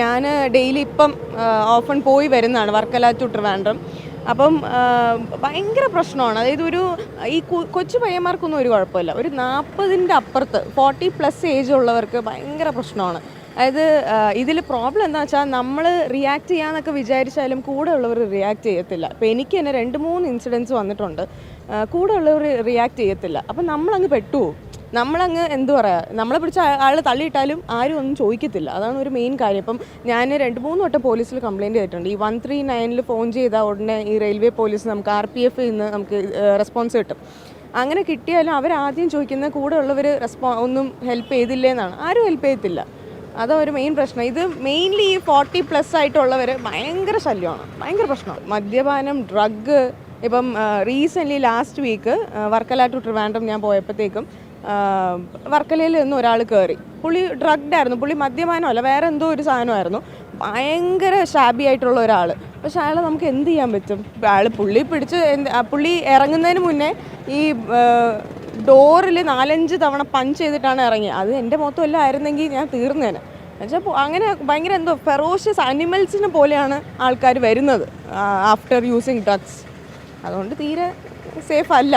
ഞാൻ ഡെയിലി ഇപ്പം ഓഫൺ പോയി വരുന്നതാണ് വർക്കല ടു ട്രിവാൻഡ്രം. അപ്പം ഭയങ്കര പ്രശ്നമാണ്. അതായത് ഈ കൊച്ചു പയ്യന്മാർക്കൊന്നും ഒരു കുഴപ്പമില്ല. ഒരു 40ൻ്റെ അപ്പുറത്ത് 40+ ഏജ് ഉള്ളവർക്ക് ഭയങ്കര പ്രശ്നമാണ്. അതായത് ഇതിൽ പ്രോബ്ലം എന്താ വെച്ചാൽ നമ്മൾ റിയാക്ട് ചെയ്യാമെന്നൊക്കെ വിചാരിച്ചാലും കൂടെ ഉള്ളവർ റിയാക്ട് ചെയ്യത്തില്ല. ഇപ്പോൾ എനിക്ക് തന്നെ 2-3 ഇൻസിഡൻസ് വന്നിട്ടുണ്ട്. കൂടെ ഉള്ളവർ റിയാക്ട് ചെയ്യത്തില്ല. അപ്പം നമ്മളങ്ങ് പെട്ടുപോകും. നമ്മളങ്ങ് എന്തു പറയുക, നമ്മളെ പിടിച്ച ആൾ തള്ളിയിട്ടാലും ആരും ഒന്നും ചോദിക്കത്തില്ല. അതാണ് ഒരു മെയിൻ കാര്യം. ഇപ്പം ഞാൻ 2-3 വട്ടം പോലീസിൽ കംപ്ലയിൻറ്റ് ചെയ്തിട്ടുണ്ട്. ഈ 139 ഫോൺ ചെയ്താൽ ഉടനെ ഈ റെയിൽവേ പോലീസ് നമുക്ക് RPF നിന്ന് നമുക്ക് റെസ്പോൺസ് കിട്ടും. അങ്ങനെ കിട്ടിയാലും അവരാദ്യം ചോദിക്കുന്നത് കൂടെ ഉള്ളവർ ഒന്നും ഹെൽപ്പ് ചെയ്തില്ലേന്നാണ്. ആരും ഹെൽപ്പ് ചെയ്യത്തില്ല. അതാണ് ഒരു മെയിൻ പ്രശ്നം. ഇത് മെയിൻലി ഈ 40+ ആയിട്ടുള്ളവർ ഭയങ്കര ശല്യമാണ്, ഭയങ്കര പ്രശ്നമാണ്. മദ്യപാനം, ഡ്രഗ്. ഇപ്പം recently last week Varkala to Trivandrum ഞാൻ പോയപ്പോഴത്തേക്കും വർക്കലയിൽ നിന്ന് ഒരാൾ കയറി. പുള്ളി ഡ്രഗ്ഡ് ആയിരുന്നു. പുള്ളി മദ്യപാനമല്ല, വേറെ എന്തോ ഒരു സാധനമായിരുന്നു. ഭയങ്കര ഷാബി ആയിട്ടുള്ള ഒരാൾ. പക്ഷെ അയാളെ നമുക്ക് എന്ത് ചെയ്യാൻ പറ്റും? പുള്ളി പിടിച്ച് പുള്ളി ഇറങ്ങുന്നതിന് മുന്നേ ഈ ഡോറിൽ 4-5 തവണ പഞ്ച് ചെയ്തിട്ടാണ് ഇറങ്ങിയത്. അത് എൻ്റെ മൊത്തം ആയിരുന്നെങ്കിൽ ഞാൻ തീർന്നേനെ. എന്നുവെച്ചാൽ അങ്ങനെ ഭയങ്കര എന്തോ ഫെറോഷ്യസ് അനിമൽസിനെ പോലെയാണ് ആൾക്കാർ വരുന്നത് ആഫ്റ്റർ യൂസിങ് ഡ്രഗ്സ്. അതുകൊണ്ട് തീരെ സേഫ് അല്ല.